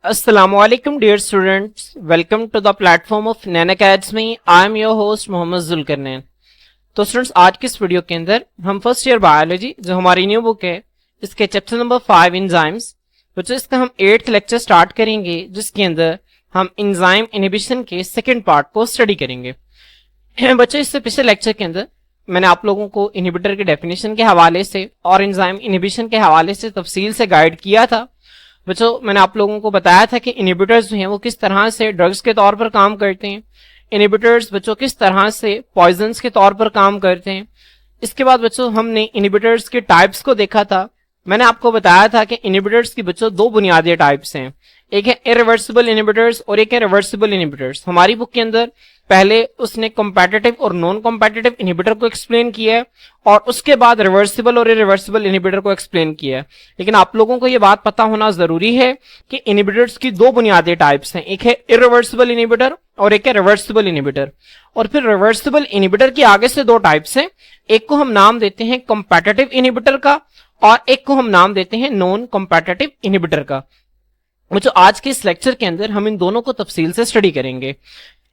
Assalamualaikum dear students, welcome to the platform of Nan Academy. I am your host Mohammad Zulqarnain. तो students आज की इस video के अंदर हम फर्स्ट ईयर बायोलॉजी जो हमारी न्यू बुक है इसके चैप्टर नंबर 5 एंजाइम्स बच्चों इसका हम 8th लेक्चर स्टार्ट करेंगे जिसके अंदर हम एंजाइम इनहिबिशन के सेकंड पार्ट को स्टडी करेंगे। बच्चों इससे पिछले लेक्चर के अंदर मैंने आप लोगों को इनहिबिटर के डेफिनेशन के हवाले से और एंजाइम इनहिबिशन के हवाले से तफसील से गाइड किया था। बच्चों मैंने आप लोगों को बताया था कि इनहिबिटर्स जो हैं वो किस तरह से ड्रग्स के तौर पर काम करते हैं, इनहिबिटर्स बच्चों किस तरह से पॉइजन्स के तौर पर काम करते हैं। इसके बाद बच्चों हमने इनहिबिटर्स के टाइप्स को देखा था। मैंने आपको बताया था कि इनहिबिटर्स की बच्चों दो बुनियादी टाइप्स हैं, एक है इरिवर्सिबल इनहिबिटर्स और एक है रिवर्सिबल इनहिबिटर्स। हमारी बुक के अंदर पहले उसने कॉम्पिटिटिव और नॉन कॉम्पिटिटिव इनहिबिटर को एक्सप्लेन किया है और उसके बाद रिवर्सिबल और इरिवर्सिबल इनहिबिटर को एक्सप्लेन किया है। लेकिन आप लोगों को यह बात पता होना जरूरी है कि इनहिबिटर्स की दो बुनियादी टाइप्स हैं, एक है इरिवर्सिबल इनहिबिटर और एक है रिवर्सिबल इनहिबिटर। और फिर रिवर्सिबल इनहिबिटर की आगे से दो टाइप्स हैं, एक को हम नाम देते हैं कॉम्पिटिटिव इनहिबिटर का और एक को हम नाम देते हैं नॉन कॉम्पिटिटिव इनहिबिटर का। बच्चों आज के इस लेक्चर के अंदर हम इन दोनों को तफसील से स्टडी करेंगे।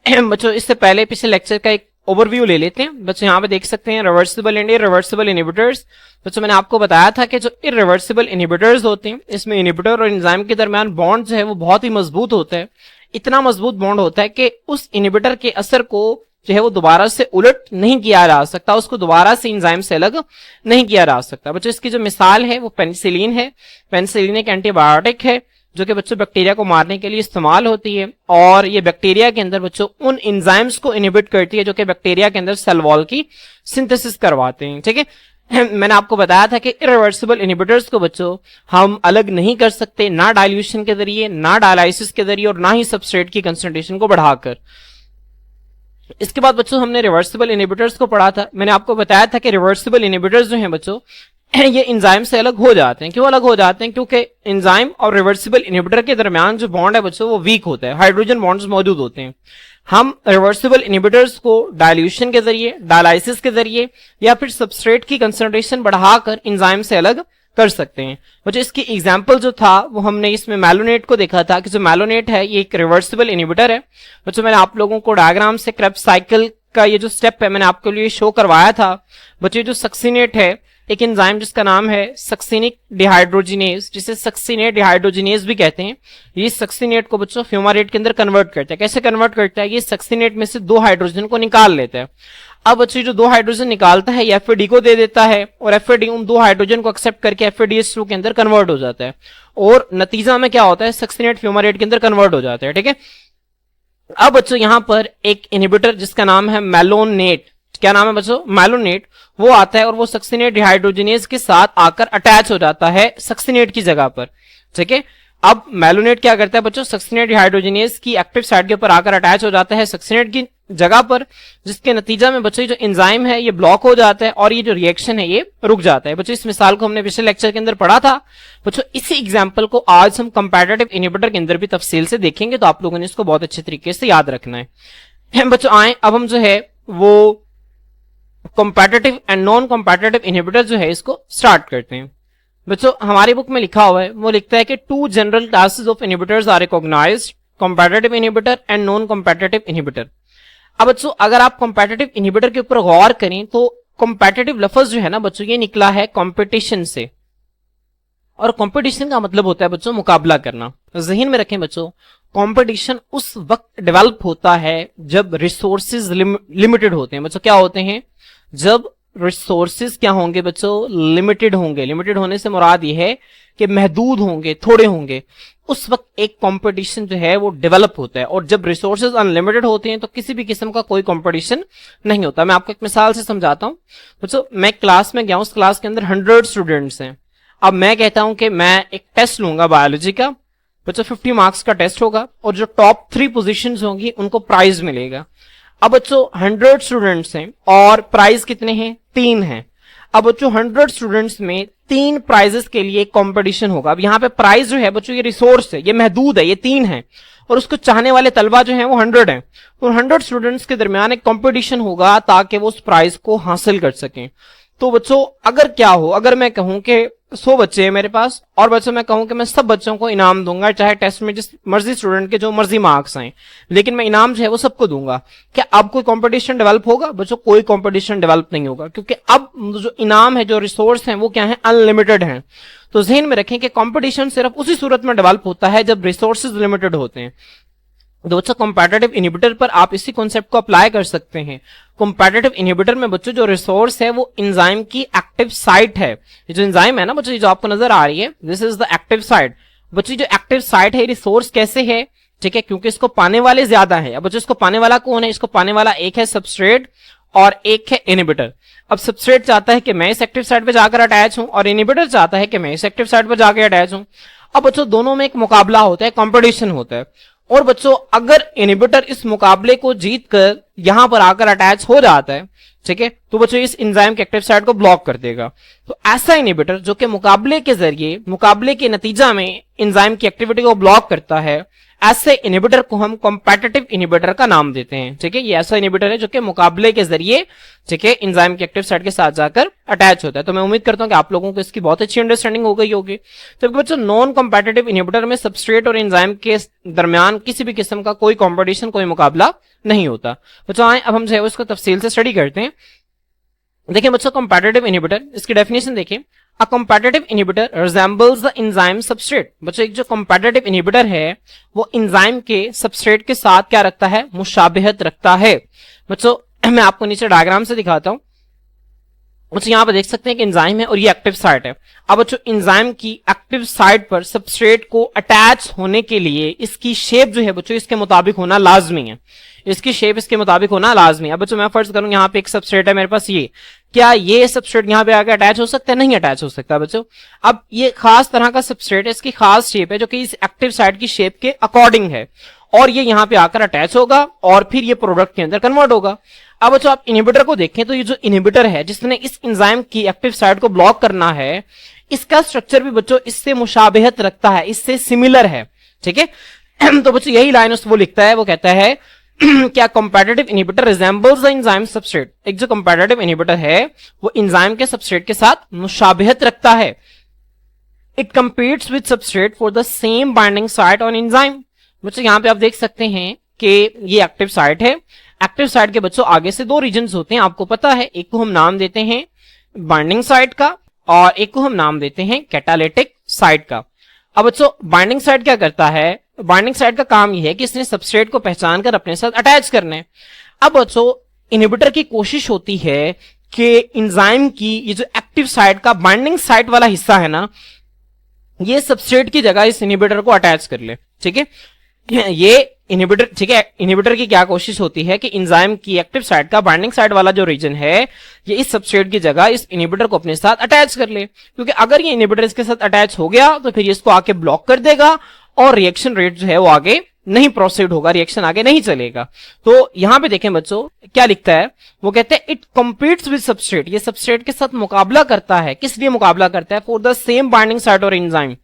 बच्चों इससे पहले पिछले लेक्चर का एक ओवरव्यू ले लेते हैं। बच्चों यहाँ पे देख सकते हैं रिवर्सिबल एंड इरिवर्सिबल इनहिबिटर्स। बच्चों मैंने आपको बताया था कि जो इरिवर्सिबल इनहिबिटर्स होते हैं इसमें इनहिबिटर और एंजाइम के दरमियान बॉन्ड जो है वो बहुत ही मजबूत होता है। इतना मजबूत बॉन्ड होता है कि उस इनहिबिटर के असर को जो है वो दोबारा से उलट नहीं किया जा सकता, उसको दोबारा से एंजाइम से अलग नहीं किया जा सकता। बच्चों इसकी जो मिसाल है वो पेनिसिलिन है। पेनिसिलिन एक एंटीबायोटिक है जो कि बच्चों बैक्टीरिया को मारने के लिए इस्तेमाल होती है और ये बैक्टीरिया के अंदर बच्चों उन एंजाइम्स को इनहिबिट करती है जो कि बैक्टीरिया के अंदर सेल वॉल की सिंथेसिस करवाते हैं। ठीक है, मैंने आपको बताया था कि इरिवर्सिबल इनहिबिटर्स को बच्चों हम अलग नहीं कर सकते, ना डाइल्यूशन के जरिए, ना डायलाइसिस के जरिए और ना ही सबस्ट्रेट की कंसंट्रेशन को बढ़ाकर। इसके बाद बच्चों हमने रिवर्सिबल इनहिबिटर्स को पढ़ा था। मैंने आपको बताया था कि रिवर्सिबल इनहिबिटर्स जो हैं बच्चों ये एंजाइम से अलग हो जाते हैं। क्यों अलग हो जाते हैं? क्योंकि एंजाइम और रिवर्सिबल इनहिबिटर के दरमियान जो बॉन्ड है बच्चों वो वीक होता है, हाइड्रोजन बॉन्ड्स मौजूद होते हैं। हम रिवर्सिबल इनहिबिटर्स को डाइल्यूशन के जरिए, डायलाइसिस के जरिए या फिर सबस्ट्रेट की कंसंट्रेशन बढ़ाकर एंजाइम से अलग कर सकते हैं। बच्चों इसकी एग्जाम्पल जो था वो हमने इसमें मैलोनेट को देखा था कि जो मैलोनेट है ये एक रिवर्सिबल इनहिबिटर है। बच्चों मैंने आप लोगों को डायग्राम से क्रेब्स साइकिल का ये जो स्टेप है मैंने आपके लिए शो करवाया था। बच्चों जो सक्सिनेट है एक एंजाइम जिसका नाम है सक्सिनिक डिहाइड्रोजिनेज, जिसे सक्सिनेट डिहाइड्रोजिनेज भी कहते हैं। ये सक्सिनेट को बच्चों फ्यूमारेट के अंदर कन्वर्ट करता है। कैसे कन्वर्ट करता है? ये सक्सिनेट में से दो हाइड्रोजन को निकाल लेता है। अब बच्चों जो दो हाइड्रोजन निकालता है एफएडी को दे देता है और एफएडी उन दो हाइड्रोजन को एक्सेप्ट करके एफएडीएच2 के अंदर कन्वर्ट हो जाता है और नतीजा में क्या होता है? सक्सिनेट फ्यूमारेट के अंदर कन्वर्ट हो जाता है। ठीक है, अब बच्चों यहां पर एक इनहिबिटर जिसका नाम है मैलोनेट, क्या नाम है बच्चों? मैलोनेट, वो आता है और वो सक्सिनेट डिहाइड्रोजिनेज के साथ आकर अटैच हो जाता है सक्सिनेट की जगह पर। ठीक है, अब मैलोनेट क्या करता है बच्चों? सक्सिनेट डिहाइड्रोजिनेज की एक्टिव साइट के ऊपर आकर अटैच हो जाता है सक्सिनेट की जगह पर, जिसके नतीजा में बच्चों जो एंजाइम है ये ब्लॉक हो जाता है और ये जो रिएक्शन है ये रुक जाता है। बच्चों इस मिसाल को हमने पिछले लेक्चर के अंदर पढ़ा था। बच्चों इसी एग्जांपल को आज हम कंपैरेटिव इनहिबिटर के अंदर भी तफसील से देखेंगे, तो आप लोगों ने इसको बहुत अच्छे तरीके से याद रखना है। बच्चों आए अब हम जो है वो competitive and non competitive inhibitor जो है इसको स्टार्ट करते हैं। बच्चों हमारी बुक में लिखा हुआ है, वो लिखता है कि two general classes of inhibitors are recognized, competitive inhibitor and non competitive inhibitor. अब बच्चों अगर आप कॉम्पिटिटिव इनहिबिटर के ऊपर गौर करें तो कॉम्पिटिटिव लफ्ज जो है ना बच्चों ये निकला है कंपटीशन से, और कंपटीशन का मतलब होता है बच्चों मुकाबला करना। ज़हन में रखें बच्चों, कंपटीशन उस वक्त डेवलप होता है जब रिसोर्सेज लिमिटेड होते हैं। बच्चों क्या होते हैं? जब रिसोर्सेज क्या होंगे बच्चों? लिमिटेड होंगे। लिमिटेड होने से मुराद ये है कि महदूद होंगे, थोड़े होंगे। उस वक्त एक कंपटीशन जो है वो डेवलप होता है, और जब रिसोर्सेज अनलिमिटेड होते हैं तो किसी भी किस्म का कोई कंपटीशन नहीं होता। मैं आपको एक मिसाल से समझाता हूं। बच्चों मैं क्लास में गया हूं, उस क्लास के अंदर 100 स्टूडेंट्स हैं। अब मैं कहता हूं कि मैं एक टेस्ट लूंगा बायोलॉजी का। बच्चों 50 मार्क्स का टेस्ट होगा और जो टॉप 3 पोजीशंस होंगी उनको प्राइज मिलेगा। अब बच्चों 100 स्टूडेंट्स हैं और प्राइज कितने हैं? 3 हैं। अब बच्चों 100 स्टूडेंट्स में 3 प्राइजेस के लिए कंपटीशन होगा। अब यहाँ पे प्राइज जो है बच्चों ये रिसोर्स है, ये महदूद है, ये 3 है और उसको चाहने वाले तलबा जो हैं वो 100 हैं। तो 100 स्टूडेंट्स के दरमियान एक कंपटीशन होगा ताकि वो उस प्राइज को हासिल कर सकें। तो बच्चों अगर क्या हो, अगर मैं कहूं कि 100 बच्चे हैं मेरे पास और बच्चों मैं कहूं कि मैं सब बच्चों को इनाम दूंगा, चाहे टेस्ट में जिस मर्जी स्टूडेंट के जो मर्जी मार्क्स आए, लेकिन मैं इनाम जो है वो सबको दूंगा, क्या अब कोई कंपटीशन डेवलप होगा? बच्चों कोई कंपटीशन डेवलप नहीं होगा, क्योंकि अब जो इनाम है, जो रिसोर्स है वो क्या है, अनलिमिटेड है। तो ज़हन में रखें कि कंपटीशन सिर्फ उसी सूरत में डेवलप होता है जब रिसोर्सेज लिमिटेड होते हैं। दोस्तों कॉम्पिटिटिव इनहिबिटर पर आप इसी कॉन्सेप्ट को अप्लाई कर सकते हैं। कॉम्पिटिटिव इनहिबिटर में बच्चों जो रिसोर्स है वो एंजाइम की एक्टिव साइट है। ये जो एंजाइम है ना बच्चों, जो आपको नजर आ रही है, this is the active site. बच्चों जो एक्टिव साइट है, रिसोर्स कैसे है, ठीक है, क्योंकि इसको पाने वाले ज्यादा है। अब बच्चों इसको पाने वाला कौन है? इसको पाने वाला एक है सबस्ट्रेट और एक है इनहिबिटर। अब सबस्ट्रेट चाहता है कि मैं इस एक्टिव साइट पे जाकर अटैच हूं और इनहिबिटर चाहता है कि मैं इस एक्टिव साइट पे जाकर अटैच हूं। अब बच्चों दोनों में एक मुकाबला होता है, कंपटीशन होता है, और बच्चों अगर इनहिबिटर इस मुकाबले को जीत कर यहां पर आकर अटैच हो जाता है, ठीक है, तो बच्चों इस एंजाइम के एक्टिव साइट को ब्लॉक कर देगा। तो ऐसा इनहिबिटर जो कि मुकाबले के जरिए, मुकाबले के नतीजा में एंजाइम की एक्टिविटी को ब्लॉक करता है, ऐसे इनहिबिटर को हम कॉम्पिटिटिव इनहिबिटर का नाम देते हैं। ठीक है, ये ऐसा इनहिबिटर है जो कि मुकाबले के जरिए, ठीक है, एंजाइम के एक्टिव साइट के साथ जाकर अटैच होता है। तो मैं उम्मीद करता हूं कि आप लोगों को इसकी बहुत अच्छी अंडरस्टैंडिंग हो गई होगी। तो बच्चों नॉन कॉम्पिटिटिव इनहिबिटर में सबस्ट्रेट और एंजाइम के दरमियान किसी भी किस्म का कोई कॉम्पिटिशन, कोई मुकाबला नहीं होता। बच्चों आए अब हम जो है उसको तफसील से स्टडी करते हैं। देखिए बच्चों कॉम्पिटिटिव इनहिबिटर, इसकी डेफिनेशन देखिए, A competitive inhibitor resembles the enzyme substrate। बच्चों एक जो competitive inhibitor है वो enzyme के substrate के साथ क्या रखता है, मुशाबिहत रखता है। बच्चों मैं आपको नीचे डायग्राम से दिखाता हूं। बच्चों यहाँ पर देख सकते हैं कि एंजाइम है और ये एक्टिव साइट है। अब बच्चों एंजाइम की एक्टिव साइट पर सबस्ट्रेट को अटैच होने के लिए इसकी शेप जो है बच्चों इसके मुताबिक होना लाजमी है। इसकी शेप इसके मुताबिक होना लाजमी है। अब बच्चों मैं फर्ज करूं यहाँ पे एक सबस्ट्रेट है मेरे पास, ये क्या ये सबस्ट्रेट यहाँ पे आके अटैच हो सकता है? नहीं अटैच हो सकता बच्चों। अब ये खास तरह का सबस्ट्रेट है, इसकी खास शेप है जो कि इस एक्टिव साइट की शेप के अकॉर्डिंग है, और ये यहाँ पे आकर अटैच होगा और फिर ये प्रोडक्ट के अंदर कन्वर्ट होगा। अब बच्चों आप इनहिबिटर को देखें तो ये जो इनहिबिटर है जिसने इस एंजाइम की एक्टिव साइट को ब्लॉक करना है, इसका स्ट्रक्चर भी बच्चों इससे मुशाबिहत रखता है, इससे सिमिलर है। ठीक है, तो बच्चों यही लाइन वो लिखता है, वो कहता है क्या competitive inhibitor resembles the enzyme substrate. एक जो कॉम्पिटिटिव इनहिबिटर है वो एंजाइम के सबस्ट्रेट के साथ मुशाबिहत रखता है। It competes with substrate for the same binding site on enzyme. बच्चों यहाँ पे आप देख सकते हैं कि ये एक्टिव साइट है। एक्टिव साइट के बच्चों आगे से दो रीजन्स होते हैं, आपको पता है, एक को हम नाम देते हैं बाइंडिंग साइट का और एक को हम नाम देते हैं कैटालिटिक साइट का। अब बच्चों बाइंडिंग साइट क्या करता है? बाइंडिंग साइट का काम यह है कि इसने सबस्ट्रेट को पहचान कर अपने साथ अटैच करना है। अब बच्चों इनहिबिटर की कोशिश होती है कि एंजाइम की ये जो एक्टिव साइट का बाइंडिंग साइट वाला हिस्सा है ना, ये सबस्ट्रेट की जगह इस इनहिबिटर को अटैच कर ले। ठीक है, ये इनहिबिटर, ठीक है, इनहिबिटर की क्या कोशिश होती है कि एंजाइम की एक्टिव साइट का बाइंडिंग साइट वाला जो रीजन है ये इस सबस्ट्रेट की जगह इस इनहिबिटर को अपने साथ अटैच कर ले, क्योंकि अगर ये इनहिबिटर इसके साथ अटैच हो गया तो फिर ये इसको आके ब्लॉक कर देगा और रिएक्शन रेट जो है वो आगे नहीं प्रोसीड होगा, रिएक्शन आगे नहीं चलेगा। तो यहां पे देखें बच्चों क्या लिखता है, वो कहते हैं इट कम्पीट्स विद सबस्ट्रेट। ये सबस्ट्रेट के साथ मुकाबला करता है, किस लिए मुकाबला करता है? For the same binding site और एंजाइम।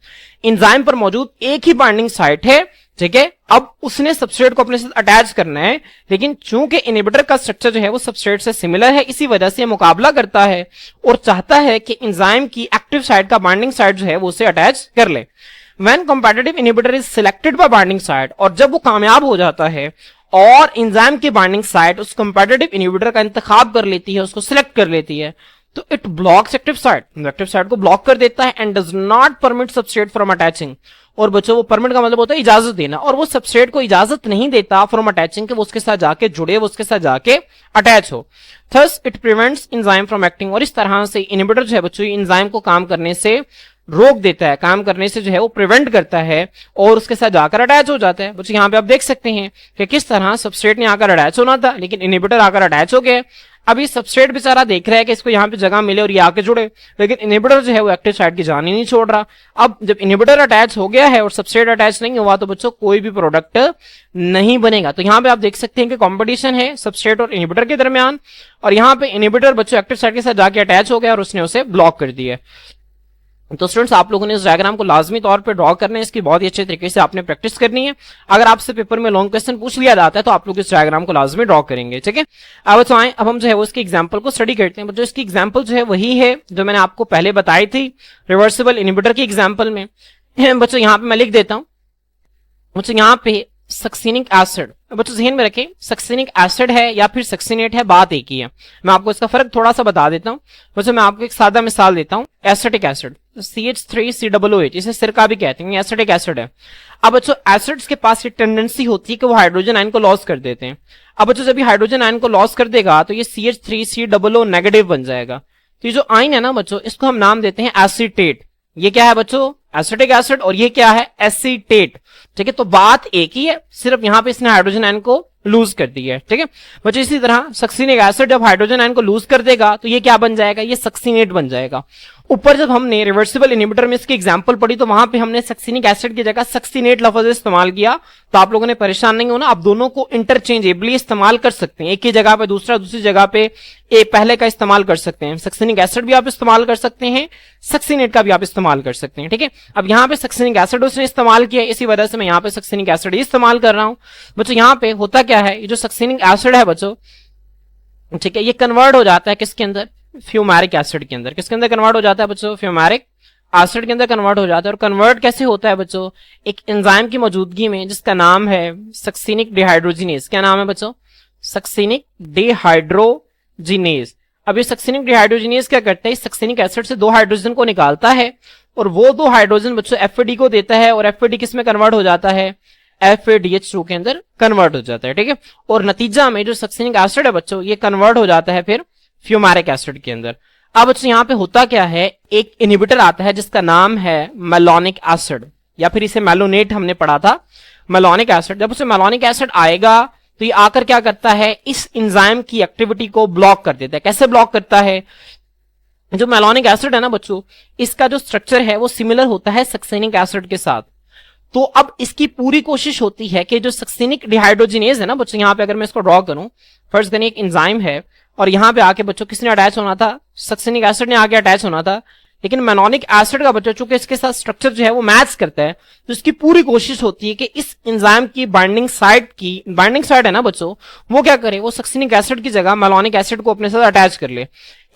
एंजाइम पर मौजूद एक ही बाइंडिंग साइट है, ठीक है, अब उसने सबस्ट्रेट को अपने साथ अटैच करना है, लेकिन चूंकि इनहिबिटर का स्ट्रक्चर जो है वो सबस्ट्रेट से सिमिलर है, इसी वजह से मुकाबला करता है और चाहता है कि एंजाइम की एक्टिव साइट का बाइंडिंग साइट जो है वो उसे अटैच कर ले। When competitive inhibitor is selected by binding site, और जब वो कामयाब हो जाता है और एंजाइम की बाइंडिंग साइट उस competitive inhibitor का इंतखाब कर लेती है, उसको सिलेक्ट कर लेती है, तो it blocks active site, active site को ब्लॉक कर देता है and does not permit substrate from attaching. और बच्चों वो परमिट का मतलब होता है इजाजत देना, और वो सबस्ट्रेट को इजाजत नहीं देता फ्रॉम अटैचिंग, कि वो उसके साथ जाके जुड़े, वो उसके साथ जाके अटैच हो। Thus it prevents enzyme from acting, और इस तरह से इनहिबिटर जो है बच्चों एंजाइम को काम करने से रोक देता है, काम करने से जो है वो प्रिवेंट करता है और उसके साथ जाकर अटैच हो जाता है। बच्चों यहाँ पे आप देख सकते हैं कि किस तरह सबस्ट्रेट ने आकर अटैच होना था लेकिन इनहिबिटर आकर अटैच हो गया। अभी सबस्ट्रेट बेचारा देख रहा है कि इसको यहाँ पे जगह मिले और ये आके जुड़े, लेकिन इनहिबिटर जो है वो एक्टिव साइट की जान ही नहीं छोड़ रहा। अब जब इनहिबिटर अटैच हो गया है और सबस्ट्रेट अटैच नहीं हुआ तो बच्चों कोई भी प्रोडक्ट नहीं बनेगा। तो यहाँ पे आप देख सकते हैं कि कॉम्पिटिशन है सबस्ट्रेट और इनहिबिटर के दरमियान, और यहाँ पे इनहिबिटर बच्चों एक्टिव साइट के साथ जाके अटैच हो गया और उसने उसे ब्लॉक कर दिया। तो स्टूडेंट्स आप लोगों ने इस डायग्राम को लाजमी तौर पे ड्रॉ करना है, इसकी बहुत ही अच्छे तरीके से आपने प्रैक्टिस करनी है। अगर आपसे पेपर में लॉन्ग क्वेश्चन पूछ लिया जाता है तो आप लोग इस डायग्राम को लाजमी ड्रॉ करेंगे, ठीक है। अब तो आए, अब हम जो है वो इसकी एग्जांपल को स्टडी करते हैं। जो इसकी एग्जांपल जो है वही है जो मैंने आपको पहले बताई थी रिवर्सिबल इनहिबिटर की एग्जाम्पल में। बच्चों यहाँ पे मैं लिख देता हूँ, बच्चों यहाँ पे सक्सिनिक एसिड, बच्चों ध्यान में रखें सक्सिनिक एसिड है या फिर सक्सिनेट है, बात एक ही है। मैं आपको इसका फर्क थोड़ा सा बता देता हूँ। बच्चों मैं आपको एक सादा मिसाल देता हूँ, एसिटिक एसिड CH3COOH, इसे सिरका भी कहते हैं, एसिटिक एसिड है। अब बच्चों एसिड्स के पास एक टेंडेंसी होती है कि वो हाइड्रोजन आयन को लॉस कर देते हैं। अब बच्चों जब ये हाइड्रोजन आयन को लॉस कर देगा तो ये CH3COO नेगेटिव बन जाएगा। तो ये जो आयन है ना बच्चों, इसको हम नाम देते हैं एसीटेट। ये क्या है बच्चों, एसिटिक एसिड, और ये क्या है, एसीटेट, ठीक है। तो बात एक ही है, सिर्फ यहां पे इसने हाइड्रोजन आयन को लूज कर दी है, ठीक है बच्चों। इसी तरह सक्सिनिक एसिड जब हाइड्रोजन आयन को लूज कर देगा तो ये क्या बन जाएगा, ये सक्सिनेट बन जाएगा। ऊपर जब हमने रिवर्सिबल इनहिबिटर में इसकी एग्जांपल पढ़ी तो वहां पे हमने सक्सिनिक एसिड की जगह सक्सिनेट लफ्ज इस्तेमाल किया। तो आप लोगों ने परेशान नहीं होना, आप दोनों को इंटरचेंजेबली इस्तेमाल कर सकते हैं, एक ही जगह पे दूसरा, दूसरी जगह पे पहले का इस्तेमाल कर सकते हैं। सक्सिनिक एसिड भी आप इस्तेमाल कर सकते हैं, सक्सिनेट का भी आप इस्तेमाल कर सकते हैं, ठीक है। अब यहाँ पे सक्सिनिक एसिड उसने इस्तेमाल किया, इसी वजह से मैं यहाँ पे सक्सिनिक एसिड ही इस्तेमाल कर रहा हूं। बच्चों यहाँ पे होता क्या है, ये जो सक्सिनिक एसिड है बच्चों, ठीक है, ये कन्वर्ट हो जाता है किसके अंदर, फ्यूमेरिक एसिड के अंदर। किसके अंदर कन्वर्ट हो जाता है बच्चों, फ्यूमेरिक एसिड के अंदर कन्वर्ट हो जाता है। और कन्वर्ट कैसे होता है बच्चों, एक एंजाइम की मौजूदगी में जिसका नाम है सक्सिनिक डिहाइड्रोजिनेज। क्या नाम है बच्चों, सक्सिनिक डिहाइड्रोजिनेज। अब ये सक्सिनिक डिहाइड्रोजिनेज क्या करता है, इस सक्सिनिक एसिड से दो हाइड्रोजन को निकालता है और वो दो हाइड्रोजन बच्चों एफएडी को देता है, और एफएडी किस में कन्वर्ट हो जाता है, FADH2 के अंदर कन्वर्ट हो जाता है, ठीक है। और नतीजा में जो सक्सिनिक एसिड है बच्चों, ये कन्वर्ट हो जाता है फिर फ्यूमेरिक एसिड के अंदर। अब बच्चों यहाँ पे होता क्या है, एक इनहिबिटर आता है जिसका नाम है मेलोनिक एसिड, या फिर इसे मेलोनेट हमने पढ़ा था, मेलोनिक एसिड। जब उसे मेलोनिक एसिड आएगा तो ये आकर क्या करता है, इस एंजाइम की एक्टिविटी को ब्लॉक कर देता है। कैसे ब्लॉक करता है, जो मेलोनिक एसिड है ना बच्चों, इसका जो स्ट्रक्चर है वो सिमिलर होता है सक्सिनिक एसिड के साथ। तो अब इसकी पूरी कोशिश होती है कि जो सक्सिनिक डिहाइड्रोजिनेज है ना बच्चों, यहां पे अगर मैं इसको ड्रॉ करूं, फर्स्ट करें एक एंजाइम है और यहां पे आके बच्चों किसने अटैच होना था, सक्सिनिक एसिड ने आके अटैच होना था। लेकिन मेलोनिक एसिड का बच्चों चूंकि इसके साथ स्ट्रक्चर जो है वो मैच करता है, तो इसकी पूरी कोशिश होती है कि इस एंजाइम की बाइंडिंग साइड है ना बच्चों, वो क्या करे, वो सक्सिनिक एसिड की जगह मेलोनिक एसिड को अपने साथ अटैच कर ले।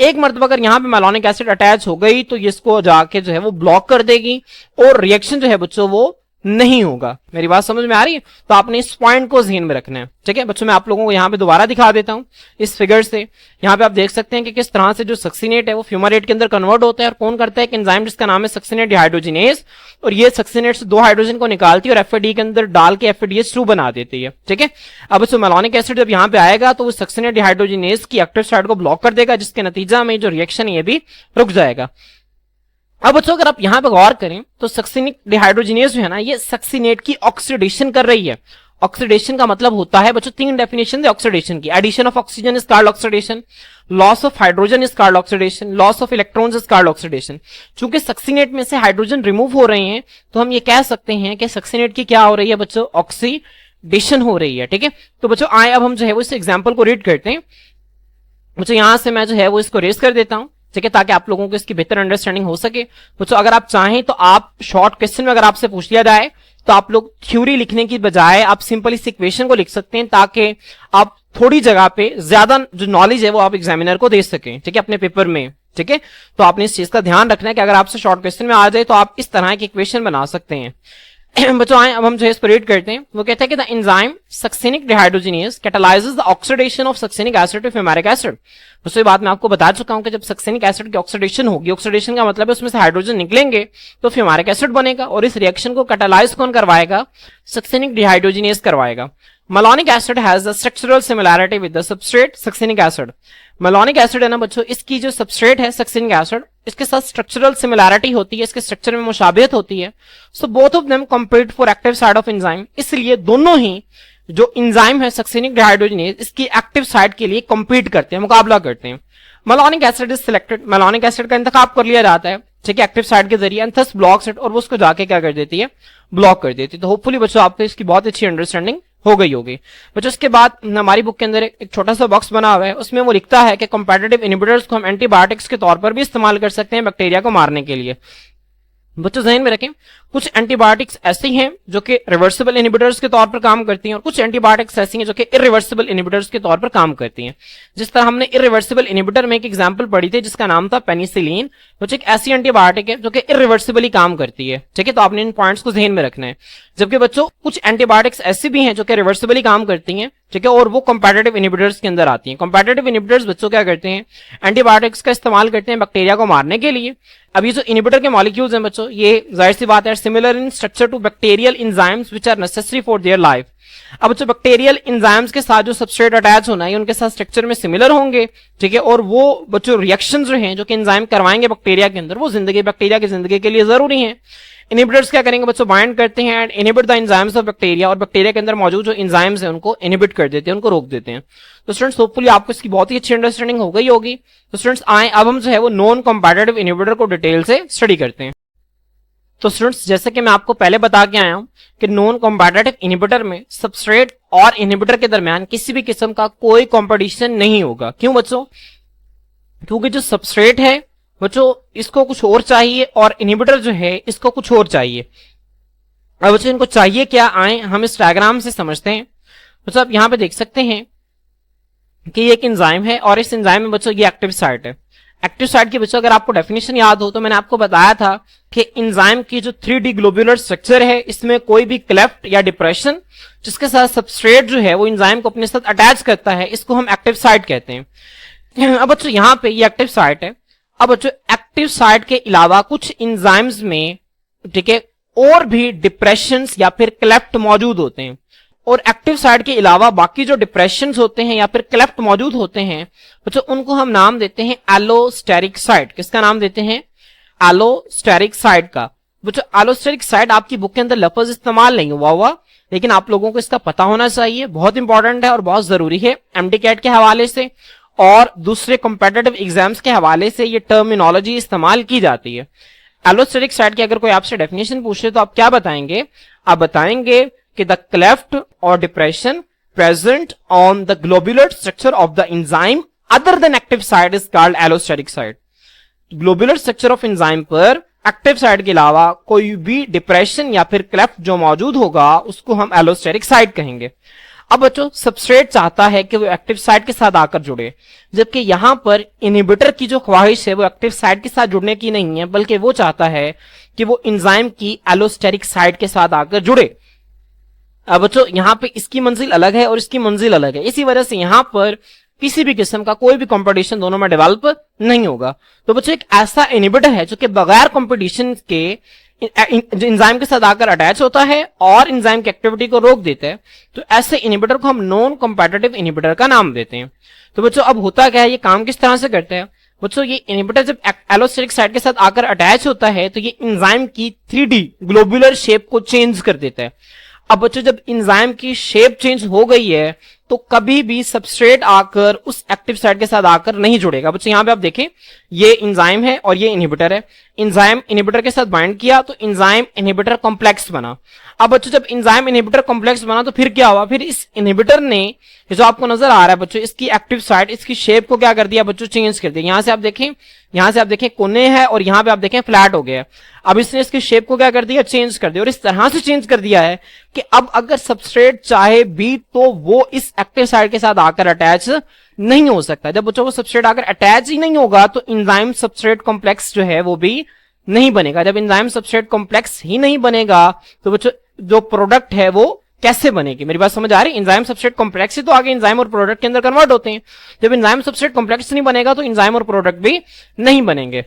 एक मर्तबा अगर यहां पे मेलोनिक एसिड अटैच हो गई तो इसको जाके जो है वो ब्लॉक कर देगी और रिएक्शन जो है बच्चों वो नहीं होगा। मेरी बात समझ में आ रही है, तो आपने इस पॉइंट को ध्यान में रखना है, ठीक है बच्चों। मैं आप लोगों को यहाँ पे दोबारा दिखा देता हूँ इस फिगर से। यहाँ पे आप देख सकते हैं कि किस तरह से जो सक्सिनेट है वो फ्यूमेरेट के अंदर कन्वर्ट होता है, और कौन करता है, एक एंजाइम जिसका नाम है सक्सिनेट डिहाइड्रोजिनेज, और ये सक्सिनेट से दो हाइड्रोजन को निकालती है और एफएडी के अंदर डाल के FADH2 बना देती है, ठीक है। अब बच्चों मेलोनिक एसिड जब यहाँ पे आएगा तो वो सक्सिनेट डिहाइड्रोजिनेज की एक्टिव साइड को ब्लॉक कर देगा, जिसके नतीजा में जो रिएक्शन है ये भी रुक जाएगा। अब बच्चों अगर आप यहां पे गौर करें तो सक्सिनिक डिहाइड्रोजिनेज जो है ना, ये सक्सिनेट की ऑक्सीडेशन कर रही है। ऑक्सीडेशन का मतलब होता है बच्चों, तीन डेफिनेशन है ऑक्सीडेशन की, addition of oxygen is called oxidation, loss of hydrogen is called oxidation, loss of electrons is called oxidation. चूंकि सक्सिनेट में से हाइड्रोजन रिमूव हो रहे हैं तो हम ये कह सकते हैं कि सक्सिनेट की क्या हो रही है बच्चों, ऑक्सीडेशन हो रही है, ठीक है। तो बच्चों आए अब हम जो है वो इस एग्जाम्पल को रीड करते हैं। बच्चों यहां से मैं जो है वो इसको रेस कर देता हूं, ठीक है, ताकि आप लोगों को इसकी बेहतर अंडरस्टैंडिंग हो सके। बच्चों अगर आप चाहें तो आप शॉर्ट क्वेश्चन में अगर आपसे पूछ लिया जाए तो आप लोग थ्योरी लिखने की बजाय आप सिंपल इस इक्वेशन को लिख सकते हैं, ताकि आप थोड़ी जगह पे ज्यादा जो नॉलेज है वो आप एग्जामिनर को दे सकें, ठीक है, अपने पेपर में, ठीक है। तो आपने इस चीज का ध्यान रखना है कि अगर आपसे शॉर्ट क्वेश्चन में आ जाए तो आप इस तरह की इक्वेशन बना सकते हैं। बच्चों आए अब हम जो है इसको रीड करते हैं। वो कहता है कि the enzyme succinic dehydrogenase catalyses the oxidation of succinic acid to fumaric acid. दोस्तों ये बात मैं आपको बता चुका हूं कि जब सक्सिनिक एसिड की ऑक्सीडेशन होगी, ऑक्सीडेशन का मतलब है उसमें से हाइड्रोजन निकलेंगे तो फ्यूमेरिक एसिड बनेगा, और इस रिएक्शन को कैटालाइज कौन करवाएगा, सक्सिनिक डिहाइड्रोजिनेज करवाएगा। Malonic acid has the structural similarity with the substrate succinic acid. Malonic acid है ना बच्चों, इसकी जो सबस्ट्रेट है सक्सिनिक एसिड, इसके साथ स्ट्रक्चरल सिमिलैरिटी होती है, इसके स्ट्रक्चर में मुशाबिहत होती है। So both of them compete for active side of enzyme, इसलिए दोनों ही जो एंजाइम है सक्सिनिक डिहाइड्रोजिनेज, इसकी एक्टिव साइड के लिए कम्पीट करते हैं, मुकाबला करते हैं। Malonic acid is selected, malonic acid का इंतखाब कर लिया जाता है, ठीक है, एक्टिव साइड के जरिए, एंड थस ब्लॉक्स इट, और वो उसको जाके क्या कर देती है, ब्लॉक कर देती है। तो होपफुली बच्चों आपको इसकी बहुत अच्छी अंडरस्टैंडिंग हो गई होगी। बच्चों उसके बाद हमारी बुक के अंदर एक छोटा सा बॉक्स बना हुआ है, उसमें वो लिखता है कि कंपैटिटिव इनहिबिटर्स को हम एंटीबायोटिक्स के तौर पर भी इस्तेमाल कर सकते हैं बैक्टीरिया को मारने के लिए। बच्चों ध्यान में रखें, कुछ एंटीबायोटिक्स ऐसी हैं जो कि रिवर्सिबल इनहिबिटर्स के तौर पर काम करती हैं और कुछ एंटीबायोटिक्स ऐसी हैं जो कि इरिवर्सिबल इनहिबिटर्स के तौर पर काम करती हैं। जिस तरह हमने इरिवर्सिबल इनहिबिटर में एक एग्जांपल पढ़ी थी जिसका नाम था पेनिसिलिन, जो एक ऐसी एंटीबायोटिक है जो कि इरिवर्सिबली काम करती है। ठीक है, तो आपने इन पॉइंट्स को ध्यान में रखना है। जबकि बच्चों कुछ एंटीबायोटिक्स ऐसी भी हैं जो कि रिवर्सिबली काम करती हैं, ठीक है, और वो कॉम्पिटिटिव इनहिबिटर्स के अंदर आती हैं। कॉम्पिटिटिव इनहिबिटर्स बच्चों क्या करते हैं, एंटीबायोटिक्स का इस्तेमाल करते हैं बैक्टीरिया को मारने के लिए। अब ये जो इनहिबिटर के मॉलिक्यूल्स हैं बच्चों, ये जाहिर सी बात है similar in structure to bacterial enzymes which are necessary for their life. अब जो बैक्टीरियल एंजाइम्स के साथ जो सबस्ट्रेट अटैच होना है उनके साथ स्ट्रक्चर में सिमिलर होंगे। ठीक है, और वो बच्चों रिएक्शन जो हैं जो कि एंजाइम करवाएंगे बैक्टीरिया के अंदर, वो बैक्टीरिया की जिंदगी के लिए जरूरी है। इनहिबिटर्स क्या करेंगे बच्चों, बाइंड करते हैं and inhibit the enzymes of bacteria, और बैक्टीरिया के अंदर मौजूद जो एंजाइम्स हैं उनको इनहिबिट कर देते हैं, उनको रोक देते हैं। तो स्टूडेंट्स होपफुली आपको इसकी बहुत ही अच्छी अंडरस्टैंडिंग हो गई होगी। तो स्टूडेंट्स आए अब हम जो है वो नॉन कॉम्पिटिटिव इनहिबिटर को डिटेल से स्टडी करते हैं। तो स्टूडेंट्स जैसे कि मैं आपको पहले बता के आया हूं कि नॉन कॉम्पिटिटिव इनहिबिटर में सबस्ट्रेट और इनहिबिटर के दरमियान किसी भी किस्म का कोई कंपटीशन नहीं होगा। क्यों बच्चों, क्योंकि जो सबस्ट्रेट है बच्चों इसको कुछ और चाहिए और इनहिबिटर जो है इसको कुछ और चाहिए। अब बच्चों इनको चाहिए क्या, आए हम इस डायग्राम से समझते हैं। बच्चों आप यहां पे देख सकते हैं कि ये एक एंजाइम है और इस एंजाइम में बच्चों ये एक्टिव साइट है। एक्टिव साइट की बच्चों अगर आपको डेफिनेशन याद हो तो मैंने आपको बताया था कि एंजाइम की जो 3D ग्लोबुलर स्ट्रक्चर है इसमें कोई भी क्लेफ्ट या डिप्रेशन जिसके साथ सबस्ट्रेट जो है वो एंजाइम को अपने साथ अटैच करता है, इसको हम एक्टिव साइट कहते हैं। अब बच्चों यहां पे ये एक्टिव साइट है। अब बच्चों एक्टिव साइट के अलावा कुछ एंजाइम्स में, ठीक है, और भी डिप्रेशंस या फिर क्लेफ्ट मौजूद होते हैं, और एक्टिव साइट के अलावा बाकी जो डिप्रेशंस होते हैं या फिर क्लेफ्ट मौजूद होते हैं बच्चों उनको हम नाम देते हैं एलोस्टेरिक साइट। किसका नाम देते हैं, एलोस्टेरिक साइट का। बच्चों एलोस्टेरिक साइट आपकी बुक के अंदर लफ्ज इस्तेमाल नहीं हुआ, लेकिन आप लोगों को इसका पता होना चाहिए, बहुत इंपॉर्टेंट है और बहुत जरूरी है। एमडीकैट के हवाले से और दूसरे कॉम्पिटिटिव एग्जाम्स के हवाले से ये टर्मिनोलॉजी इस्तेमाल की जाती है। एलोस्टेरिक साइट की अगर कोई आपसे डेफिनेशन पूछे तो आप क्या बताएंगे, आप बताएंगे कि द क्लेफ्ट और depression present on the globular structure of the enzyme other than active site is called allosteric site. Globular structure of enzyme पर एक्टिव साइट के अलावा कोई भी डिप्रेशन या फिर क्लेफ्ट जो मौजूद होगा उसको हम एलोस्टेरिक साइट कहेंगे। अब बच्चों सबस्ट्रेट चाहता है कि वो एक्टिव साइट के साथ आकर जुड़े, जबकि यहां पर इनहिबिटर की जो ख्वाहिश है वो एक्टिव साइट के साथ जुड़ने की नहीं है, बल्कि वो चाहता है कि वो एंजाइम की एलोस्टेरिक साइट के साथ आकर जुड़े। अब बच्चों यहां पे इसकी मंजिल अलग है और इसकी मंजिल अलग है, इसी वजह से यहां पर किसी भी किस्म का कोई भी कंपटीशन दोनों में डेवलप नहीं होगा। तो बच्चों एक ऐसा इनहिबिटर है जो कि बगैर कंपटीशन के एंजाइम के साथ आकर अटैच होता है और एंजाइम की एक्टिविटी को रोक देता है, तो ऐसे इनहिबिटर को हम नॉन कॉम्पिटिटिव इनहिबिटर का नाम देते हैं। तो बच्चों अब होता क्या है, ये काम किस तरह से करते हैं बच्चों, ये इनहिबिटर जब एलोस्टेरिक साइट के साथ आकर अटैच होता है तो ये एंजाइम की 3D ग्लोबुलर शेप को चेंज कर देता है। अब बच्चों जब एंजाइम की शेप चेंज हो गई है तो कभी भी सबस्ट्रेट आकर उस एक्टिव साइट के साथ आकर नहीं जुड़ेगा। बच्चों यहां पे आप देखें ये एंजाइम है और ये इनहिबिटर है, एंजाइम इनहिबिटर के साथ बाइंड किया तो एंजाइम इनहिबिटर कॉम्प्लेक्स बना। अब बच्चों जब एंजाइम इनहिबिटर कॉम्प्लेक्स बना तो फिर क्या हुआ, फिर इस इनहिबिटर ने जो आपको नजर आ रहा है बच्चों इसकी एक्टिव साइट, इसकी शेप को क्या कर दिया बच्चों, चेंज कर दिया। यहां से आप देखें कोने है और यहां पे आप देखें फ्लैट हो गया। अब इसने इसकी शेप को क्या कर दिया, चेंज कर दिया, और इस तरह से चेंज कर दिया है कि अब अगर सबस्ट्रेट चाहे भी तो वो इस एक्टिव साइट के साथ आकर अटैच नहीं हो सकता। जब बच्चों को सबस्ट्रेट आकर अटैच ही नहीं होगा तो एंजाइम सबस्ट्रेट कॉम्प्लेक्स जो है वो भी नहीं बनेगा। जब एंजाइम सबस्ट्रेट कॉम्प्लेक्स ही नहीं बनेगा तो बच्चों जो प्रोडक्ट है वो कैसे बनेगी, मेरी बात समझ आ रही है। एंजाइम सबस्ट्रेट कॉम्प्लेक्स ही तो आगे एंजाइम और प्रोडक्ट के अंदर कन्वर्ट होते हैं। जब एंजाइम सबस्ट्रेट कॉम्प्लेक्स नहीं बनेगा तो एंजाइम और प्रोडक्ट भी नहीं बनेंगे,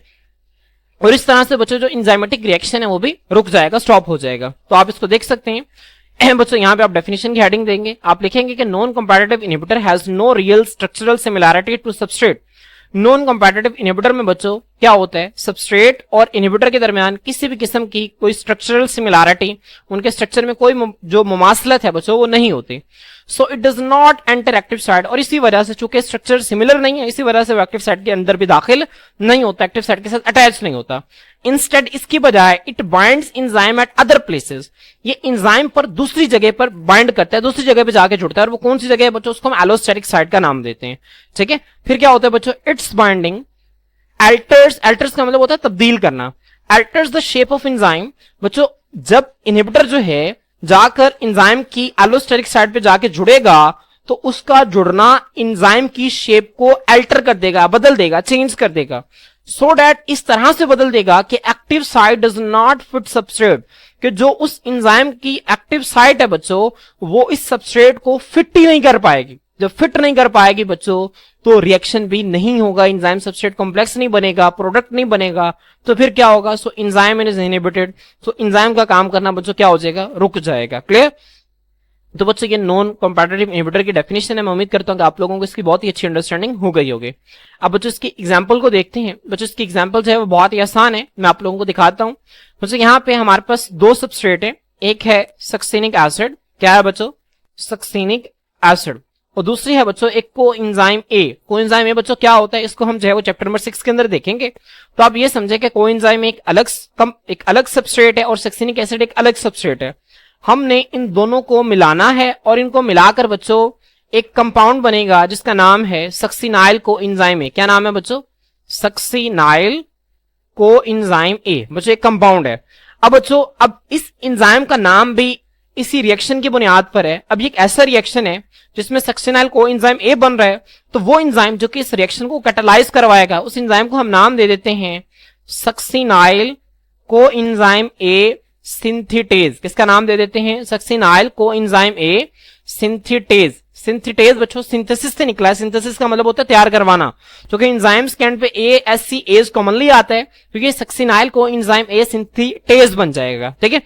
और इस तरह से बच्चों जो एंजाइमेटिक रिएक्शन है वो भी रुक जाएगा, स्टॉप हो जाएगा। तो आप इसको देख सकते हैं बच्चों, यहां पे आप डेफिनेशन की हेडिंग देंगे, आप लिखेंगे कि non competitive inhibitor has no real structural similarity to substrate. Non competitive inhibitor में बच्चों क्या होता है, सबस्ट्रेट और इनहिबिटर के दरमियान किसी भी किस्म की कोई स्ट्रक्चरल सिमिलैरिटी, उनके स्ट्रक्चर में कोई जो मुमासलत है बच्चों वो नहीं होती। So it does not enter active site, और इसी वजह से चूंकि स्ट्रक्चर सिमिलर नहीं है इसी वजह से वो एक्टिव साइट के अंदर भी दाखिल नहीं होता, एक्टिव साइट के साथ अटैच नहीं होता। इंस्टेड इसकी बजाय it binds enzyme eight other places, ये एंजाइम पर दूसरी जगह पर बाइंड करता है, दूसरी जगह पे जाके जुड़ता है, और वो कौन सी जगह है बच्चों, उसको हम एलोस्टेरिक साइट का नाम देते हैं। ठीक है, फिर क्या होता है बच्चों, इट्स बाइंडिंग अल्टर्स का मतलब होता है तब्दील करना, altars the shape of enzyme. बच्चों जब इनहिबिटर जो है जाकर एंजाइम की एलोस्टेरिक साइड पे जाके जुड़ेगा तो उसका जुड़ना एंजाइम की शेप को अल्टर कर देगा, बदल देगा, चेंज कर देगा, सो दैट इस तरह से बदल देगा कि active site does not fit substrate, कि जो उस एंजाइम की एक्टिव साइट है बच्चों वो इस सबस्ट्रेट को फिट ही नहीं कर पाएगी। जब फिट नहीं कर पाएगी बच्चों तो रिएक्शन भी नहीं होगा, एंजाइम सबस्ट्रेट कॉम्प्लेक्स नहीं बनेगा, प्रोडक्ट नहीं बनेगा, तो फिर क्या होगा? So enzyme is inhibited, so enzyme का काम करना बच्चों क्या हो जाएगा? रुक जाएगा। क्लियर? तो बच्चों ये नॉन कॉम्पिटिटिव इनहिबिटर की डेफिनेशन है। मैं उम्मीद करता हूं कि आप लोगों को इसकी बहुत ही अच्छी अंडरस्टैंडिंग हो गई होगी। अब बच्चों इसकी एग्जांपल को देखते हैं। बच्चों इसकी एग्जांपल जो है वो बहुत ही आसान है, मैं आप लोगों को दिखाता हूं। बच्चों यहाँ पे हमारे पास दो सबस्ट्रेट है, एक है सक्सिनिक एसिड, क्या है बच्चों? सक्सिनिक एसिड, और दूसरी है बच्चों एक कोएंजाइम ए। कोएंजाइम ए बच्चों क्या होता है इसको हम जो है वो चैप्टर नंबर 6 के अंदर देखेंगे। तो आप ये समझे कि कोएंजाइम एक अलग सबस्ट्रेट है और सक्सिनिक एसिड एक अलग सबस्ट्रेट है। हमने इन दोनों को मिलाना है और इनको मिलाकर बच्चों एक कंपाउंड बनेगा जिसका नाम है सक्सिनाइल कोएंजाइम ए। क्या नाम है बच्चों? सक्सिनाइल कोएंजाइम ए। बच्चों एक कंपाउंड है। अब बच्चों अब इस एंजाइम का नाम भी इसी रिएक्शन की बुनियाद पर है। अब ये एक ऐसा रिएक्शन है जिसमें सक्सिनाइल कोएंजाइम ए बन रहा है, तो वो एंजाइम जो कि इस रिएक्शन को कैटालाइज करवाएगा उस एंजाइम को हम नाम दे देते हैं सक्सिनाइल कोएंजाइम ए सिंथेटेज। किसका नाम दे देते हैं? सक्सिनाइल कोएंजाइम ए सिंथेटेज। सिंथेटेज बच्चों सिंथेसिस से निकला है। सिंथेसिस का मतलब होता है तैयार करवाना, क्योंकि एंजाइम्स के एंड पे ASC एज कॉमनली आता है, क्योंकि सक्सिनाइल कोएंजाइम ए सिंथेटेज बन जाएगा। ठीक है?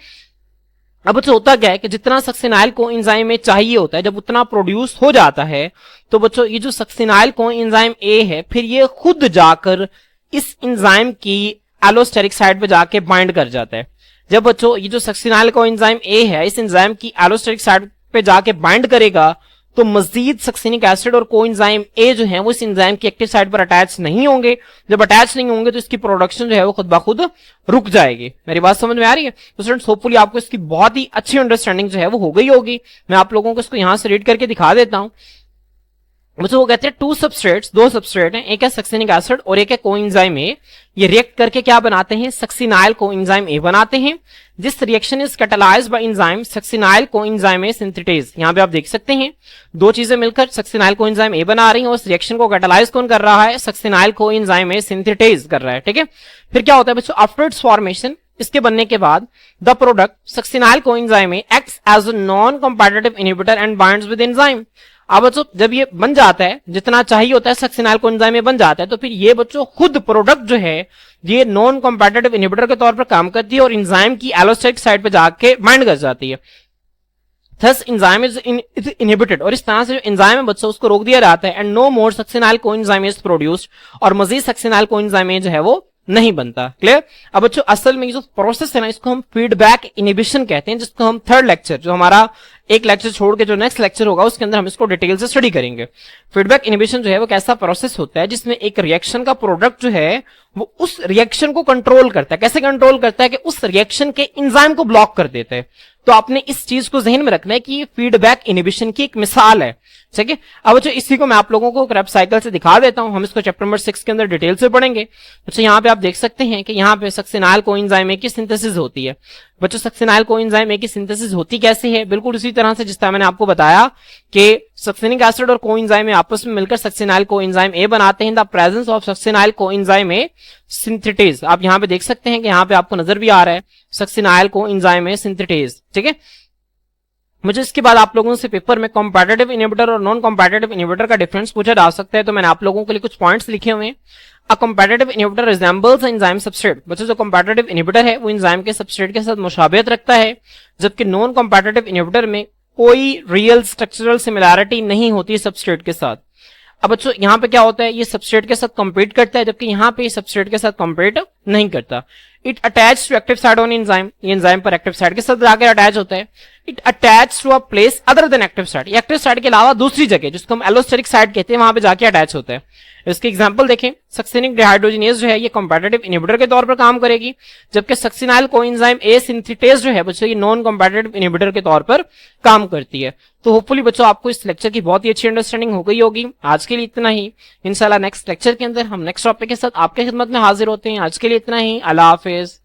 अब बच्चों होता क्या है कि जितना सक्सिनाइल कोएंजाइम ए चाहिए होता है जब उतना प्रोड्यूस हो जाता है तो बच्चों ये जो सक्सिनाइल कोएंजाइम ए है फिर ये खुद जाकर इस एंजाइम की एलोस्टेरिक साइड पे जाके बाइंड कर जाता है। जब बच्चों ये जो सक्सिनाइल कोएंजाइम ए है इस एंजाइम की एलोस्टेरिक साइड पे जाके बाइंड करेगा तो मजीद सक्सिनिक एसिड और कोएंजाइम ए जो है वो इस एंजाइम की एक्टिव साइट पर अटैच नहीं होंगे। जब अटैच नहीं होंगे तो इसकी प्रोडक्शन जो है वो खुद ब खुद रुक जाएगी। मेरी बात समझ में आ रही है? तो स्टूडेंट्स होपफुली आपको इसकी बहुत ही अच्छी अंडरस्टैंडिंग जो है वो हो गई होगी। मैं आप लोगों को इसको यहां से रीड करके दिखा देता हूं। वो कहते हैं टू सबस्ट्रेट्स, दो सबस्ट्रेट हैं, एक है सक्सिनिक एसिड और एक है कोएंजाइम ए। ये रिएक्ट करके क्या बनाते हैं? सक्सिनाइल कोएंजाइम ए बनाते हैं। This reaction is catalysed bye enzyme succinyl coenzyme A synthetase. यहां पे आप देख सकते हैं दो चीजें मिलकर सक्सिनाइल कोएंजाइम ए बना रही हैं और इस रिएक्शन को कैटालाइज कौन कर रहा है? सक्सिनाइल कोएंजाइम ए सिंथेटेज कर रहा है। ठीक है? फिर क्या होता है बच्चों? आफ्टर इट्स फॉर्मेशन, इसके बनने के बाद the product succinyl coenzyme A acts as a non competitive inhibitor and binds with enzyme. अब बच्चों जब ये बन जाता है जितना चाहिए होता है सक्सिनाइल कोएंजाइम में बन जाता है तो फिर ये बच्चों खुद प्रोडक्ट जो है ये नॉन कॉम्पिटिटिव इनहिबिटर के तौर पर काम करती है और एंजाइम की एलोस्टेरिक साइड पे जाके बाइंड कर जाती है। थस एंजाइम इज इनहिबिटेड, और इस तरह से जो एंजाइम है बच्चों उसको रोक दिया जाता है and no more succinyl coenzyme is produced, और मजीद सक्सिनाइल कोएंजाइम जो है वो नहीं बनता। क्लियर? अब बच्चों असल में ये जो प्रोसेस है ना इसको हम फीडबैक इनहिबिशन कहते हैं, जिसको हम थर्ड लेक्चर, जो हमारा एक लेक्चर छोड़ के जो नेक्स्ट लेक्चर होगा उसके अंदर हम इसको डिटेल से स्टडी करेंगे। फीडबैक इनहिबिशन जो है वो कैसा प्रोसेस होता है जिसमें एक रिएक्शन का प्रोडक्ट जो है वो उस रिएक्शन को कंट्रोल करता है। कैसे कंट्रोल करता है? कि उस रिएक्शन के एंजाइम को ब्लॉक कर देता है। तो आपने इस चीज को जहन में रखना है कि ये फीडबैक इनहिबिशन की एक मिसाल है। ठीक है? अब जो इसी को मैं आप लोगों को क्रेब्स साइकिल से दिखा देता हूं, हम इसको चैप्टर नंबर 6 के अंदर डिटेल से पढ़ेंगे। अच्छा यहाँ पे आप देख सकते हैं कि यहाँ पे सक्सिनाइल कोएंजाइम ए की सिंथेसिस होती है। बच्चों सक्सिनाइल कोएंजाइम ए की सिंथेसिस होती कैसे है? बिल्कुल उसी तरह से जिस तरह मैंने आपको बताया कि सक्सिनिक एसिड और कोएंजाइम ए आपस में मिलकर सक्सिनाइल कोएंजाइम ए बनाते हैं। The presence of succinyl coenzyme A synthetase. आप यहाँ पे देख सकते हैं कि यहाँ पे आपको नजर भी आ रहा है सक्सिनाइल कोएंजाइम ए सिंथेटेज। ठीक है? मुझे इसके बाद आप लोगों से पेपर में कॉम्पिटिटिव इनहिबिटर और नॉन कॉम्पिटिटिव इनहिबिटर का डिफरेंस पूछा जा सकता है, तो मैंने आप लोगों के लिए कुछ पॉइंट्स लिखे हुए हैं। A competitive inhibitor resembles enzyme substrate. बच्चों जो कॉम्पिटिटिव इनहिबिटर है वो एंजाइम के सबस्ट्रेट के साथ मुशाबिहत रखता है, जबकि नॉन कॉम्पिटिटिव इनहिबिटर में कोई रियल स्ट्रक्चरल सिमिलैरिटी नहीं होती सबस्ट्रेट के साथ। अब बच्चों यहाँ पे क्या होता है? ये सबस्ट्रेट के साथ कम्पीट करता है, जबकि यहाँ पे सबस्ट्रेट के साथ कम्पीट नहीं करता। It attach to active site on enzyme. ये एंजाइम पर एक्टिव साइट के साथ जाकर अटैच होता है। It attach to a place other than active site. Active site के अलावा दूसरी जगह जिसको हम एलोस्टेरिक साइट कहते हैं वहां पे जाके अटैच होता है। इसके एग्जांपल देखें, सक्सिनिक डिहाइड्रोजिनेज जो है ये कॉम्पिटिटिव इनहिबिटर के तौर पर काम करेगी, जबकि सक्सिनाइल कोएंजाइम ए सिंथेटेज जो है बच्चों ये नॉन कॉम्पिटिटिव इनहिबिटर के तौर पर काम करती है। तो होपफुली बच्चों आपको इस लेक्चर की बहुत ही अच्छी अंडरस्टैंडिंग हो गई होगी। आज के लिए इतना ही। इंशाल्लाह नेक्स्ट लेक्चर के अंदर हम नेक्स्ट टॉपिक के साथ आपके खिदमत में हाजिर होते हैं। आज के लिए इतना ही। अल्लाह हाफिज।